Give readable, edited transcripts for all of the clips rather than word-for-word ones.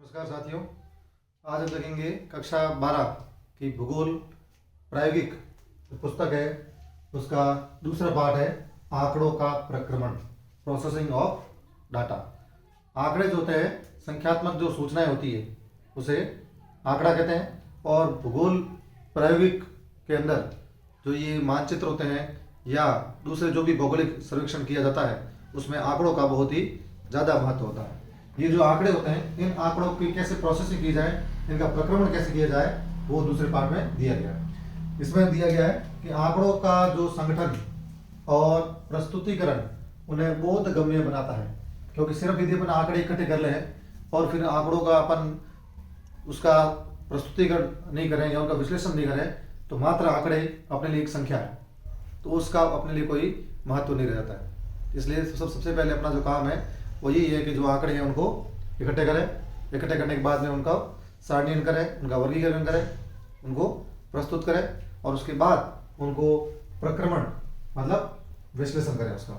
नमस्कार साथियों। आज हम देखेंगे कक्षा 12 की भूगोल प्रायोगिक जो पुस्तक है उसका दूसरा पार्ट है आंकड़ों का प्रक्रमण, प्रोसेसिंग ऑफ डाटा। आंकड़े जो होते हैं, संख्यात्मक जो सूचनाएं होती है उसे आंकड़ा कहते हैं। और भूगोल प्रायोगिक के अंदर जो ये मानचित्र होते हैं या दूसरे जो भी भौगोलिक सर्वेक्षण किया जाता है उसमें आंकड़ों का बहुत ही ज़्यादा महत्व होता है। ये जो आंकड़े होते हैं, इन आंकड़ों की कैसे प्रोसेसिंग की जाए, इनका प्रक्रमण कैसे किया जाए, वो दूसरे पार्ट में दिया गया है। इसमें दिया गया है कि आंकड़ों का जो संगठन और प्रस्तुतिकरण उन्हें बहुत गम्य बनाता है, क्योंकि सिर्फ यदि अपन आंकड़े इकट्ठे कर लें और फिर आंकड़ों का अपन उसका प्रस्तुतिकरण नहीं करें या उनका विश्लेषण नहीं करें तो मात्र आंकड़े अपने लिए एक संख्या है, तो उसका अपने लिए कोई महत्व नहीं रह जाता है। इसलिए सबसे पहले अपना जो काम है वो यही है कि जो आंकड़े हैं उनको इकट्ठे करें, इकट्ठे करने के बाद में उनका सारणीकरण करें, उनका वर्गीकरण करें, उनको प्रस्तुत करें और उसके बाद उनको प्रक्रमण मतलब विश्लेषण करें उसका।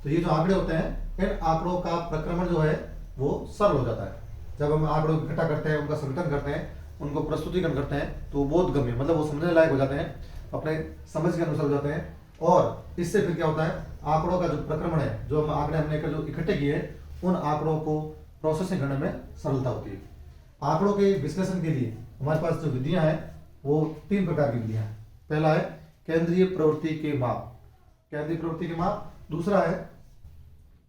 तो ये जो आंकड़े होते हैं, इन आंकड़ों का प्रक्रमण जो है वो सरल हो जाता है। जब हम आंकड़ों को इकट्ठा करते हैं, उनका संगठन करते हैं, उनको प्रस्तुतिकरण करते हैं तो वो बहुत गम्य मतलब वो समझने लायक हो जाते हैं, अपने समझ के अनुसार हो जाते हैं। और इससे फिर क्या होता है, आंकड़ों का जो प्रक्रमण है, जो हम आंकड़े हमने जो इकट्ठे किए उन आंकड़ों को प्रोसेसिंग करने में सरलता होती है। आंकड़ों के विश्लेषण के लिए हमारे पास जो विधियां हैं वो 3 प्रकार की विधियां हैं। पहला है केंद्रीय प्रवृत्ति के माप, केंद्रीय प्रवृत्ति के माप। दूसरा है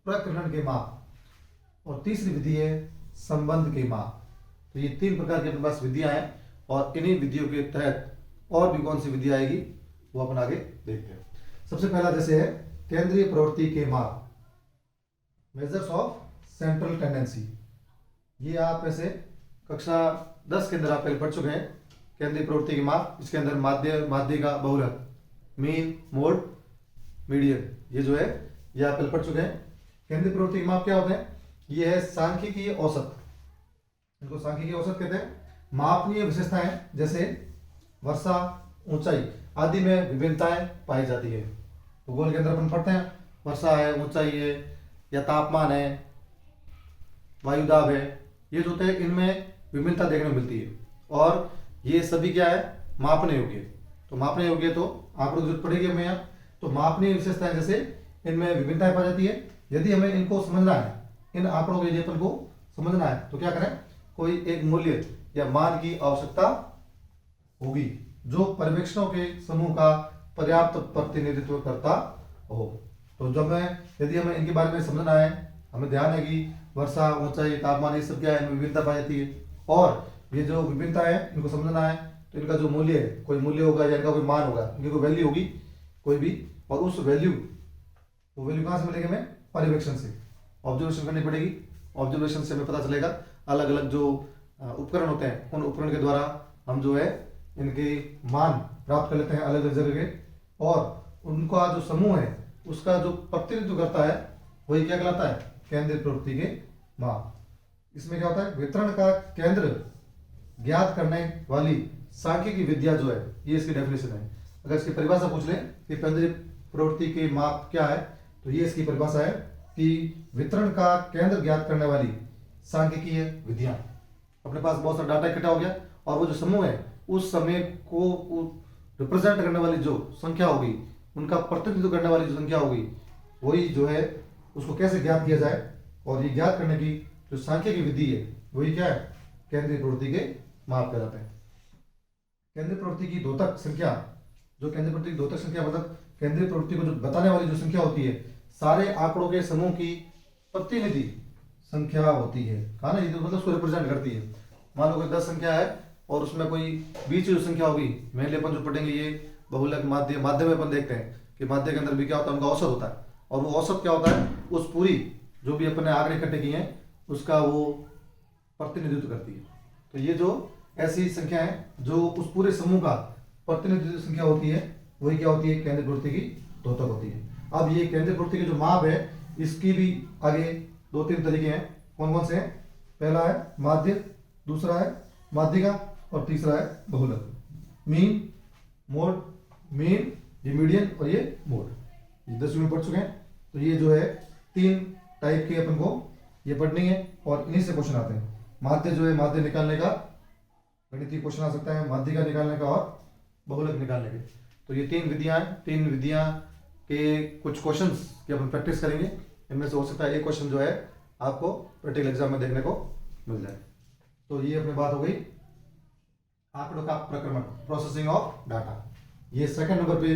प्रकरण के माप और तीसरी विधि है संबंध के माप। तो ये 3 प्रकार की अपने पास विधियां हैं और इन्हीं विधियों के तहत और भी कौन सी विधि आएगी वो अपन आगे देखते हैं। सबसे पहला जैसे है केंद्रीय प्रवृत्ति के माप, मेजर्स ऑफ सेंट्रल टेंडेंसी। ये आप ऐसे कक्षा 10 के अंदर आप पहले पढ़ चुके हैं, केंद्रीय प्रवृत्ति के माप। इसके अंदर माध्य का बहुलक, मीन, मोड, मीडियन, ये जो है ये आप पहले पढ़ चुके हैं। केंद्रीय प्रवृत्ति के माप क्या होते हैं? ये है सांख्यिकीय औसत, इनको सांख्यिकीय औसत कहते हैं। मापनीय विशेषताएं जैसे वर्षा, ऊंचाई आदि में विभिन्नताएं पाई जाती है। भूगोल के अंदर अपन पढ़ते हैं वर्षा है, ऊंचाई है या तापमान है, वायुदाब है, ये जो होते हैं इनमें विभिन्नता देखने को मिलती है और ये सभी क्या है, मापने योग्य। तो मापने योग्य तो आंकड़ों की जरूरत पड़ेगी हमें यहाँ। तो मापनीय विशेषताएं जैसे इनमें विभिन्नताएं पाई जाती है। यदि हमें इनको समझना है, इन आंकड़ों के यदि अपन को समझना है तो क्या करें, कोई एक मूल्य या मान की आवश्यकता होगी जो पर्यवेक्षणों के समूह का पर्याप्त प्रतिनिधित्व करता हो। तो जब यदि हमें इनके बारे में समझना है, हमें ध्यान है कि वर्षा, ऊंचाई, तापमान ये सब क्या है, इनमें विभिन्नता पाई जाती है और ये जो विभिन्नता है इनको समझना है तो इनका जो मूल्य है, कोई मूल्य होगा या इनका कोई मान होगा, इनकी कोई वैल्यू होगी कोई भी, और उस वैल्यू कहाँ से मिलेगी, हमें पर्यवेक्षण से ऑब्जर्वेशन करनी पड़ेगी। ऑब्जर्वेशन से हमें पता चलेगा अलग अलग जो उपकरण होते हैं उन उपकरण के द्वारा हम जो है इनके मान प्राप्त कर लेते हैं अलग अलग जगह के, और उनका जो समूह है उसका जो प्रतिनिधित्व करता है वही क्या कहलाता है, केंद्रीय प्रवृत्ति के माप। इसमें क्या होता है, वितरण का केंद्र ज्ञात करने वाली सांख्यिकी विद्या जो है, ये इसकी डेफिनेशन है। अगर इसकी परिभाषा पूछ ले कि केंद्रीय प्रवृत्ति के माप क्या है तो ये इसकी परिभाषा है कि वितरण का केंद्र ज्ञात करने वाली सांख्यिकीय विधियां। अपने पास बहुत सारा डाटा इकट्ठा हो गया और वो जो समूह है उस समय को रिप्रेजेंट करने वाली जो संख्या होगी, उनका प्रतिनिधित्व करने वाली जो संख्या होगी, वही जो है उसको कैसे ज्ञात किया जाए, और ये ज्ञात करने की जो सांख्यिकी विधि है वही क्या है, केंद्रीय प्रवृत्ति के माप कहलाते हैं। केंद्रीय प्रवृत्ति की द्योतक संख्या, जो केंद्रीय प्रवृत्ति की द्योतक संख्या मतलब केंद्रीय प्रवृत्ति को जो बताने वाली जो संख्या होती है, सारे आंकड़ों के समूह की प्रतिनिधि संख्या होती है। कहा ना, ये तो मतलब उसको रिप्रेजेंट करती है। मान लो कोई 10 संख्या है और उसमें कोई बीच की जो संख्या होगी, मेनली अपन जो पढ़ेंगे ये बहुलक, माध्य में अपन देखते हैं कि माध्य के अंदर भी क्या होता है, उनका औसत होता है, और वो औसत क्या होता है, उस पूरी जो भी अपन ने आंकड़े इकट्ठे किए हैं उसका वो प्रतिनिधित्व करती है। तो ये जो ऐसी संख्या है जो उस पूरे समूह का प्रतिनिधित्व संख्या होती है वही क्या होती है, केंद्रीय प्रवृत्ति की द्योतक होती है। अब ये केंद्रीय प्रवृत्ति के जो माप है इसकी भी आगे 2-3 तरीके हैं। कौन कौन से हैं? पहला है माध्य, दूसरा है माध्यिका और तीसरा है बहुलक। मीन, मोड, मीन, ये मीडियन और ये मोड, ये 10वीं में पढ़ चुके हैं। तो ये जो है 3 टाइप के अपन को ये पढ़नी है और इन्हीं से क्वेश्चन आते हैं। माध्य जो है, माध्य निकालने का गणितीय क्वेश्चन आ सकता है, माध्य का निकालने का और बहुलक निकालने के। तो ये तीन विधियां हैं, तीन विधियां के कुछ क्वेश्चंस की अपन प्रैक्टिस करेंगे। इनमें से हो सकता है एक क्वेश्चन जो है आपको प्रैक्टिकल एग्जाम में देखने को मिल जाए। तो ये अपनी बात हो गई आंकड़ों का प्रक्रमण, प्रोसेसिंग ऑफ डाटा। ये सेकंड नंबर पे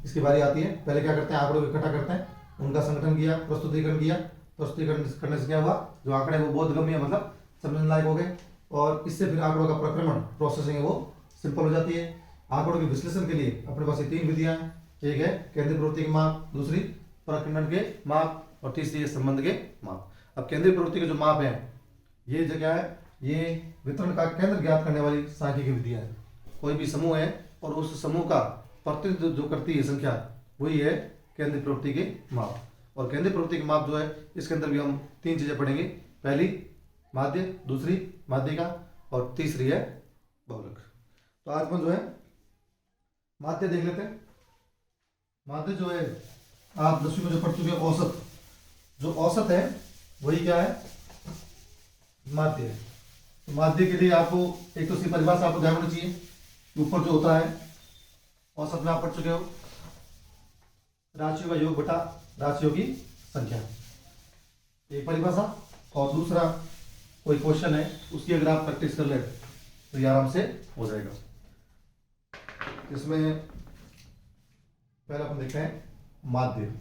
इसकी बारी आती है। पहले क्या करते हैं, आंकड़ों को इकट्ठा करते हैं, उनका संगठन किया, प्रस्तुतिकरण किया। प्रस्तुतिकरण करने से क्या हुआ, जो आंकड़े वो बोधगम्य मतलब समझने लायक हो गए, और इससे फिर आंकड़ों का प्रक्रमण, प्रोसेसिंग है वो सिंपल हो जाती है। आंकड़ों के विश्लेषण के लिए अपने पास ये तीन विधियां हैं। एक है केंद्रीय प्रवृत्ति के माप, दूसरी प्रखंडन के माप, और तीसरी है संबंध के माप। अब केंद्रीय प्रवृत्ति के जो माप है, ये जगह है, ये वितरण का केंद्र ज्ञात करने वाली सांख्यिकी विधियां है। कोई भी समूह है और उस समूह का प्रतिनिधित्व जो करती है संख्या, वही है केंद्रीय प्रवृत्ति के माप। और केंद्रीय प्रवृत्ति के माप जो है, इसके अंदर भी हम तीन चीजें पढ़ेंगे। पहली माध्य, दूसरी माध्यिका, और तीसरी है बहुलक। तो आज में जो है माध्य देख लेते हैं। माध्य जो है, आप 10वीं में जो पढ़ चुके हैं, औसत, जो औसत है वही क्या है, माध्य है। तो माध्य के लिए आपको एक तो इसकी परिभाषा आपको ध्यान होनी चाहिए। ऊपर जो होता है औसत में आप पढ़ चुके हो, राशियों का योग बटा राशियों की संख्या, एक परिभाषा। और दूसरा कोई क्वेश्चन है, उसकी अगर आप प्रैक्टिस कर ले तो ये आराम से हो जाएगा। इसमें पहले अपन देखते हैं माध्य,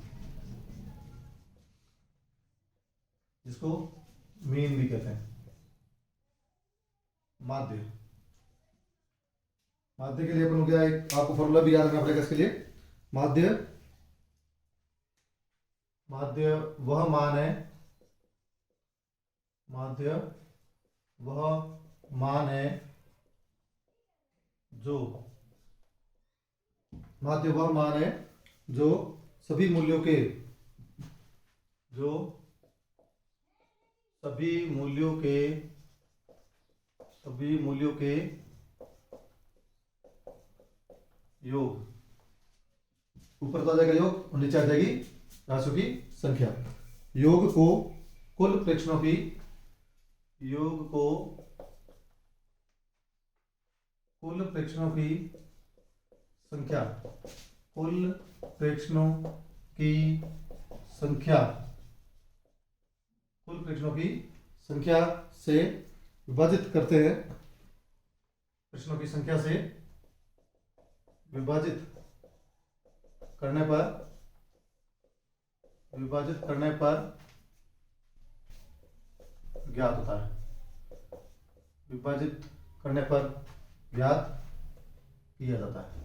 जिसको मीन भी कहते हैं। माध्य, माध्य के लिए अपन को क्या है, आपको फॉर्मूला भी याद रखना पड़ेगा इसके लिए। माध्य, माध्य वह मान है, माध्य वह मान है जो, माध्य वह मान है जो सभी मूल्यों के, जो सभी मूल्यों के, सभी मूल्यों के योग, ऊपर तो आ जाएगा योग और नीचे आ जाएगी राशियों की संख्या। योग को कुल प्रेक्षणों की, योग को कुल प्रेक्षणों की संख्या, कुल प्रेक्षणों की संख्या, कुल प्रेक्षणों की संख्या से विभाजित करते हैं। प्रेक्षणों की संख्या से विभाजित करने पर, विभाजित करने पर ज्ञात होता है, विभाजित करने पर ज्ञात किया जाता है।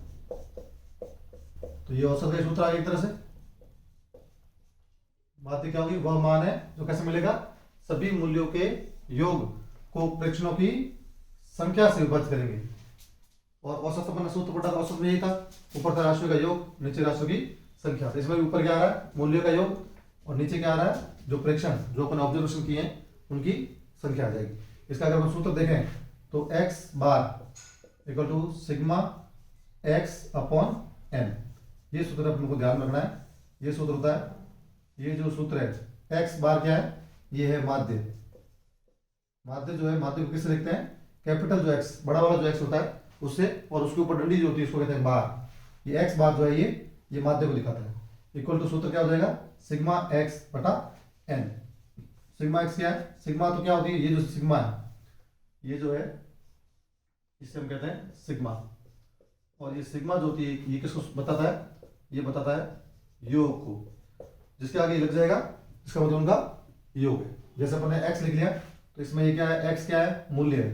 तो ये औसत का सूत्र आ गया एक तरह से। माध्य क्या होगी, वह मान है जो कैसे मिलेगा, सभी मूल्यों के योग को प्रेक्षणों की संख्या से विभाजित करेंगे। और औसत अपन ने सूत्र पढ़ा था, औसत में यही था, ऊपर था राशियों का योग, नीचे राशियों की संख्या। तो इसमें भी ऊपर क्या आ रहा है, मूल्यों का योग, और नीचे क्या आ रहा है, जो प्रेक्षण, जो अपन ऑब्जर्वेशन किए हैं उनकी संख्या आ जाएगी। इसका अगर हम सूत्र देखें तो x bar equal to sigma x upon n, ये सूत्र अपन को ध्यान रखना है। ये सूत्र होता है, ये जो सूत्र है x बार क्या है, ये है माध्य। माध्य जो है, माध्य को किससे लिखते हैं, कैपिटल जो x, बड़ा वाला जो x होता है उससे, और उसके ऊपर डंडी जो होती है उसको कहते हैं बार। ये x बार जो है ये माध्य को दिखाता है। इक्वल टू सूत्र क्या हो जाएगा, सिग्मा x बटा n। सिग्मा x क्या है, सिग्मा तो क्या होती है, ये जो सिग्मा है, ये जो है इससे हम कहते हैं सिग्मा। और ये सिग्मा जो होती है, ये किसको बताता है, ये बताता है योग को। जिसके आगे लग जाएगा इसका मतलब उनका योग है। जैसे अपन ने x लिख लिया, तो इसमें ये क्या है, x क्या है, मूल्य है।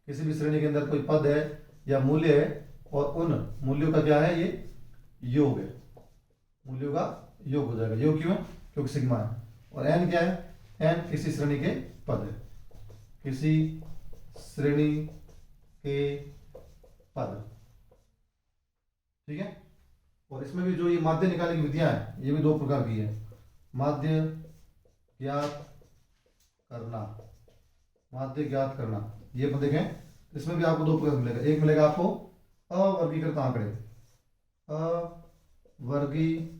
किसी भी श्रेणी के अंदर कोई पद है या मूल्य है, और उन मूल्यों का क्या है, ये योग है, मूल्यों का योग हो जाएगा। योग क्यों है, क्योंकि सिग्मा है। और n क्या है, n किसी श्रेणी के पद है, किसी श्रेणी के पद, ठीक है। और इसमें भी जो ये माध्य निकालने की विधियां है, ये भी दो प्रकार की है। माध्य ज्ञात करना, माध्य ज्ञात करना, ये अपन देखें, इसमें भी आपको दो प्रकार मिलेगा। एक मिलेगा आपको अवर्गीकृत आंकड़े, अवर्गीकृत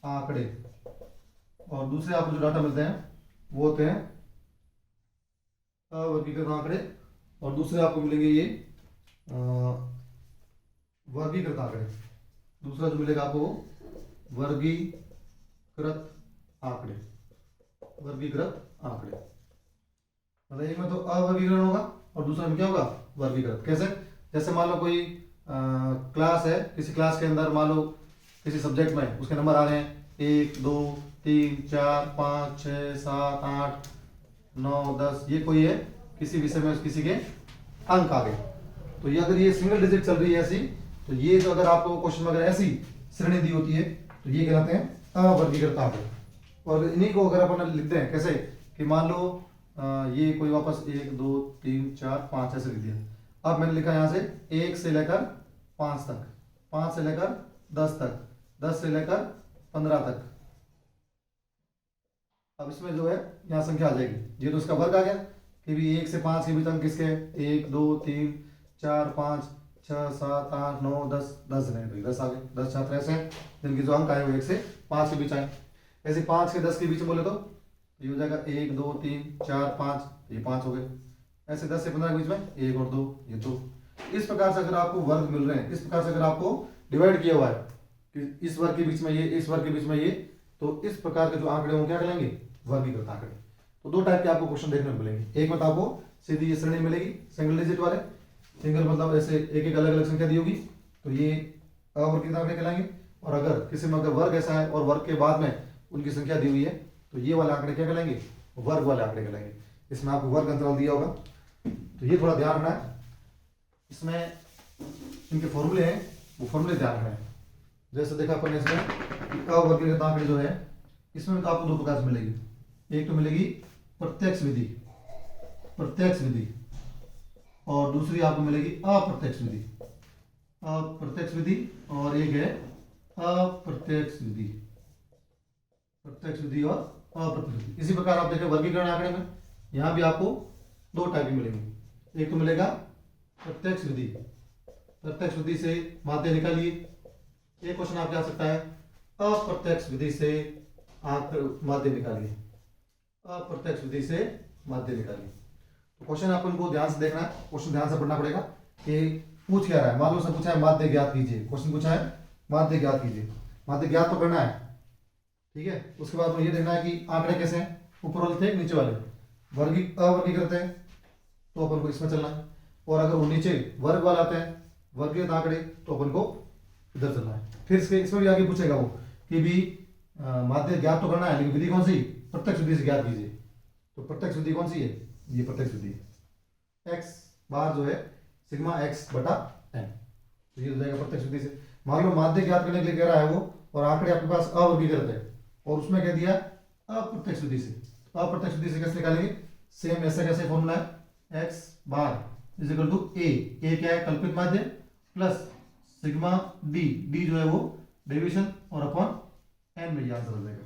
आंकड़े, और दूसरे आपको जो डाटा मिलते हैं वो होते हैं अवर्गीकृत आंकड़े, और दूसरे आपको मिलेंगे ये अ, वर्गीकृत आंकड़े। दूसरा जो मिलेगा आपको वर्गीकृत आंकड़े, वर्गीकृत आंकड़े। मतलब एक में तो अवर्गीकरण होगा और दूसरा में क्या होगा, वर्गीकृत। कैसे? जैसे मान लो कोई क्लास है, किसी क्लास के अंदर मान लो किसी सब्जेक्ट में उसके नंबर आ रहे हैं 1 2 3 4 5 6 7 8 9 10, ये कोई है किसी विषय में किसी के अंक आ गए। तो ये अगर ये सिंगल डिजिट चल रही है ऐसी, तो ये जो अगर आपको क्वेश्चन में अगर ऐसी श्रेणी दी होती है तो ये कहलाते हैं अवर्गीकृत आंकड़े। और इन्हीं को अगर अपन लिखते हैं कैसे कि मान लो ये कोई वापस 1 2 3 4 5 ऐसे लिख दिया। अब मैंने लिखा यहाँ से 1 से लेकर 5 तक, 5 से लेकर 10 तक, 10 से लेकर 15 तक। अब इसमें जो है यहाँ संख्या आ जाएगी, ये तो इसका वर्ग आ गया कि भी 1 से 5 के बीच अंक किसके, 1 2 3 4 5 6 7 8 9 10, 10 नहीं तो 10 आ गए। 10 छात्र ऐसे हैं जिनके जो अंक आए वो 1 से 5 के बीच आए। ऐसे 5 से 10 के बीच बोले तो ये हो जाएगा 1 2 3 4 5, ये 5 हो गए। ऐसे 10 से 15 के बीच में 1 और 2, ये 2। इस प्रकार से अगर आपको वर्ग मिल रहे हैं, इस प्रकार से अगर आपको डिवाइड किया हुआ है कि इस वर्ग के बीच में ये, इस वर्ग के बीच में ये, तो इस प्रकार के जो आंकड़े होंगे क्या कहलाएंगे, वर्गीकृत आंकड़े। तो दो टाइप के आपको क्वेश्चन देखने को मिलेंगे। एक में तो आपको सीधी ये श्रेणी मिलेगी सिंगल डिजिट वाले, सिंगल मतलब ऐसे एक एक अलग अलग संख्या दी होगी, तो ये अवर्गीकृत आंकड़े कहलाएंगे। और अगर किसी में अगर वर्ग ऐसा है और वर्ग के बाद में उनकी संख्या दी हुई है तो ये वाले आंकड़े क्या कहलाएंगे, वर्ग वाले आंकड़े कहलाएंगे। इसमें आपको वर्ग अंतराल दिया होगा, तो ये थोड़ा ध्यान रखना है। इसमें इनके फॉर्मूले हैं, वो फॉर्मूले ध्यान रखना है। जैसे देखा अपन ने इसमें अवर्गीकृत आंकड़े जो है इसमें तो आपको दो प्रकार से मिलेगी। एक तो मिलेगी प्रत्यक्ष विधि, प्रत्यक्ष विधि, और दूसरी आपको मिलेगी अप्रत्यक्ष विधि, अप्रत्यक्ष विधि, और एक है अप्रत्यक्ष विधि, प्रत्यक्ष विधि और अप्रत्यक्ष विधि। इसी प्रकार आप देखें वर्गीकरण आंकड़े में यहां भी आपको दो टाइप के मिलेंगे। एक तो मिलेगा प्रत्यक्ष विधि, प्रत्यक्ष विधि से माध्य निकालिए। एक क्वेश्चन आपके आ सकता है अप्रत्यक्ष विधि से माध्य निकालिए, अप्रत्यक्ष विधि से माध्य निकालिए। तो क्वेश्चन अपन को ध्यान से देखना है, क्वेश्चन ध्यान से पढ़ना पड़ेगा कि पूछ क्या रहा है। मान लो सब पूछा है माध्य ज्ञात कीजिए, क्वेश्चन पूछा है माध्य ज्ञात कीजिए, माध्य ज्ञात तो करना है, ठीक है। उसके बाद ये देखना है कि आंकड़े कैसे हैं, ऊपर वाले थे नीचे वाले, अवर्गीकृत है तो अपन को इसमें चलना है, और अगर वो नीचे वर्ग वाला आते हैं वर्गीकृत आंकड़े तो अपन को इधर चलना है। फिर इसमें भी आगे पूछेगा वो कि भी माध्य ज्ञात तो करना है लेकिन विधि कौन सी, प्रत्यक्ष विधि से ज्ञात कीजिए। तो प्रत्यक्ष विधि कौन सी है, ये प्रत्यक्ष विधि है। x बार जो है सिग्मा x बटा n, तो ये हो जाएगा प्रत्यक्ष विधि से। मान लो माध्य ज्ञात करने के लिए कह रहा है वो, और आंकड़े आपके पास अवर्गीकृत है और उसमें कह दिया अप्रत्यक्ष विधि से। अप्रत्यक्ष विधि से कैसे निकालेंगे, सेम ऐसे कैसे फॉर्मूला है, x bar is equal to a क्या है कल्पित माध्य, प्लस सिग्मा d जो है वो डेविएशन, और अपॉन n में ये आंसर हो जाएगा।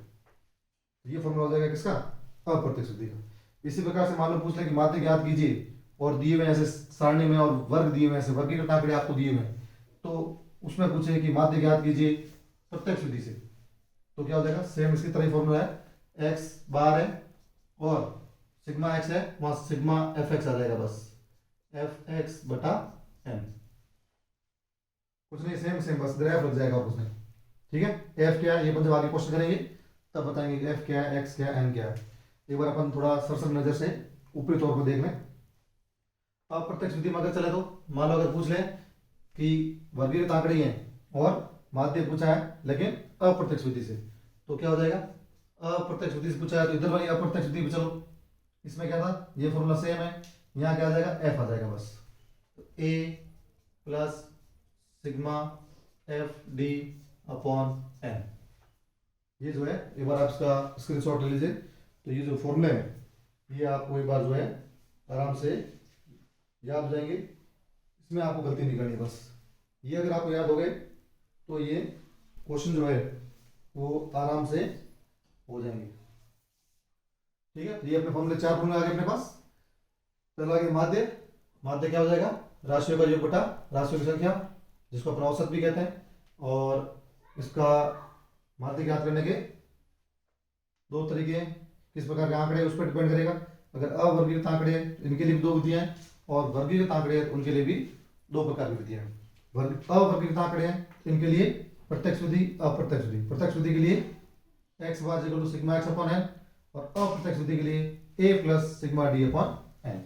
ये फॉर्मूला हो जाएगा किसका, अप्रत्यक्ष विधि का। इसी प्रकार से मान लो पूछ ले कि माध्य ज्ञात कीजिए और दिए हुए ऐसे सारणी में और वर्ग दिए हुए ऐसे वर्गीकृत आंकड़े आपको दिए हुए हैं, तो उसमें पूछे कि माध्य ज्ञात कीजिए प्रत्यक्ष विधि से, तो क्या हो जाएगा, सेम इसकी तरह फॉर्मूला है, x बार है और सिग्मा x है, वहां सिग्मा fx आ जाएगा, बस fx बटा n, कुछ नहीं, सेम सेम बस ग्राफ लग जाएगा और कुछ नहीं, ठीक है। f क्या है ये अपन जब आगे क्वेश्चन करेंगे तब बताएंगे कि f क्या है, x क्या है, n क्या है। एक बार अपन थोड़ा सरसर नजर से ऊपरी तौर पर देख लें। अप्रत्यक्ष विधि में अगर चले तो मान लो अगर पूछ लें कि वर्गीकृत आंकड़े हैं और माध्य पूछा है लेकिन अप्रत्यक्ष विधि से, तो क्या हो जाएगा, अप्रत्यक्ष विधि से पूछा है तो इधर वाली अप्रत्यक्ष विधि पे चलो। इसमें क्या था, ये फॉर्मूला सेम है, यहाँ क्या आ जाएगा, f आ जाएगा बस, तो a plus sigma F D upon n। ये जो है एक बार आप इसका स्क्रीनशॉट ले लीजिए। तो ये जो फॉर्मूले हैं ये आपको एक बार जो है आराम से याद हो जाएंगे, इसमें आपको गलती नहीं करनी, बस ये अगर आपको याद हो गए तो ये क्वेश्चन जो है वो आराम से हो जाएंगे, ठीक है। तो ये अपने फॉर्मूले 4 फॉर्मूले आ गए अपने पास। चलो आगे माध्य, माध्य क्या हो जाएगा, राशियों का योग बटा राशियों की संख्या, जिसको अपन औसत भी कहते हैं। और इसका माध्य ज्ञात करने के दो तरीके हैं, किस प्रकार के आंकड़े उस पर डिपेंड करेगा। अगर अवर्गीकृत आंकड़े हैं तो इनके लिए भी दो विधियां हैं, और वर्गीकृत आंकड़े हैं उनके लिए भी दो प्रकार की विधियां हैं। अवर्गीकृत आंकड़े हैं तो इनके लिए प्रत्यक्ष विधि, अप्रत्यक्ष विधि। प्रत्यक्ष विधि के लिए X bar equal to sigma X upon N, और अप्रत्यक्ष विधि के लिए A plus sigma D upon N.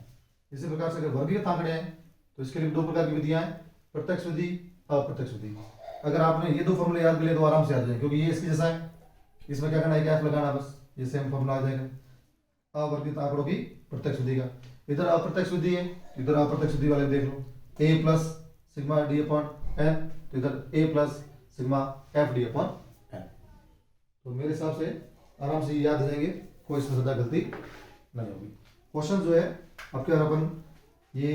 इसी प्रकार से अगर वर्गीकृत आंकड़े हैं तो इसके लिए दो प्रकार की विधियां हैं, प्रत्यक्ष विधि, अप्रत्यक्ष विधि। अगर आपने ये दो फॉर्मूले याद कर लिए तो आराम से याद हो जाएंगे, क्योंकि ये इसके जैसा है, इसमें क्या करना है, एफ लगाना, बस ये सेम फॉर्मूला आ जाएगा अवर्गीकृत आंकड़ों की प्रत्यक्ष विधि का। इधर अप्रत्यक्ष विधि है, इधर अप्रत्यक्ष विधि वाले देख लो, A plus sigma D upon N, तो इधर A plus sigma F D upon N. तो मेरे हिसाब से आराम से याद हो जाएंगे, कोई इसमें ज्यादा गलती नहीं होगी। क्वेश्चन जो है आपके अपन ये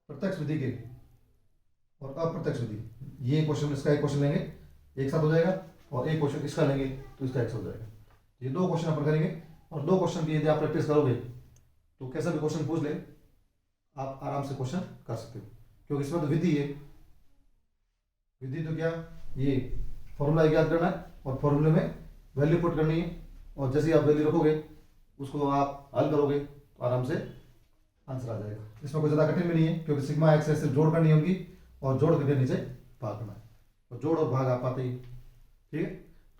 प्रत्यक्ष विधि के और अप्रत्यक्ष विधि, ये क्वेश्चन, इसका एक क्वेश्चन लेंगे एक साथ हो जाएगा, और एक क्वेश्चन इसका लेंगे तो इसका एक साथ हो जाएगा। ये दो क्वेश्चन अपन करेंगे, और दो क्वेश्चन की यदि आप प्रैक्टिस करोगे तो कैसा भी क्वेश्चन पूछ ले आप आराम से क्वेश्चन कर सकते हो, क्योंकि इसमें तो विधि है। विधि तो क्या, ये फॉर्मूला याद करना है और फॉर्मूले में वैल्यू पुट करनी है, और जैसे ही आप वैल्यू रखोगे उसको आप हल करोगे तो आराम से आंसर आ जाएगा। इसमें कोई ज़्यादा कठिन भी नहीं है, क्योंकि सिग्मा एक्स से जोड़ करनी होगी और जोड़ करके नीचे भाग करना है, और जोड़ और भाग आप पाते ही। ठीक है,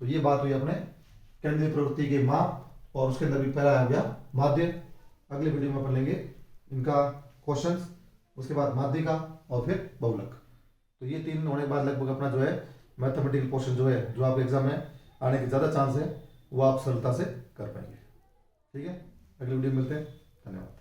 तो ये बात हुई अपने केंद्रीय प्रवृत्ति के माप, और उसके अंदर भी पहला आ गया माध्य। अगले वीडियो में अपन लेंगे इनका क्वेश्चंस, उसके बाद माध्य का, और फिर बहुलक। तो ये तीन होने के बाद लगभग अपना जो है मैथमेटिकल क्वेश्चन जो है, जो आप एग्जाम में आने के ज़्यादा चांस है, वो आप सरलता से कर पाएंगे। ठीक है, अगले वीडियो में मिलते हैं, धन्यवाद।